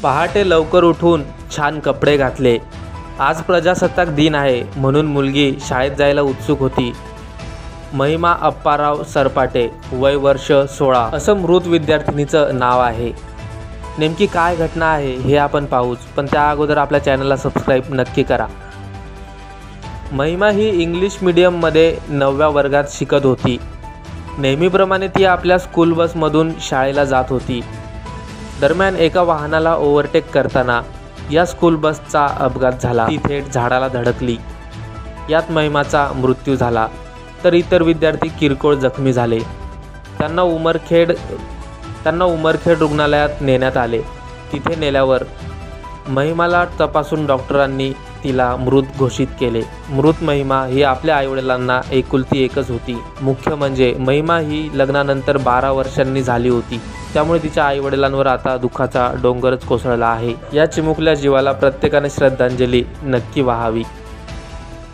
पहाटे लवकर उठून छान कपडे घातले. आज प्रजासत्ताक दिन आहे म्हणून मुलगी शाळेत जायला उत्सुक होती. महिमा अप्पाराव सरपाटे, वय वर्ष 16, असं मृत विद्यार्थिनीचं नाव आहे. नेमकी काय घटना आहे हे आपण पाहूच, पण त्या अगोदर आपल्या चॅनलला सबस्क्राईब नक्की करा. महिमा ही इंग्लिश मीडियममध्ये 9व्या वर्गात शिकत होती. नेहमीप्रमाणे ती आपल्या स्कूल बसमधून शाळेला जात होती. दरम्यान एका वाहनाला ओव्हरटेक करताना या स्कूल बसचा अपघात झाला. ती थेट झाडाला धडकली. यात महिमाचा मृत्यू झाला, तर इतर विद्यार्थी किरकोळ जखमी झाले. त्यांना उमरखेड रुग्णालयात नेण्यात आले. तिथे नेल्यावर महिमाला तपासून डॉक्टरांनी तिला मृत घोषित केले. मृत महिमा ही आपल्या आईवडिलांना एकुलती एकच होती. मुख्य म्हणजे महिमा ही लग्नानंतर 12 वर्षांनी झाली होती. त्यामुळे तिच्या आईवडिलांवर आता दुःखाचा डोंगरच कोसळला आहे. या चिमुकल्या जीवाला प्रत्येकाने श्रद्धांजली नक्की वाहावी.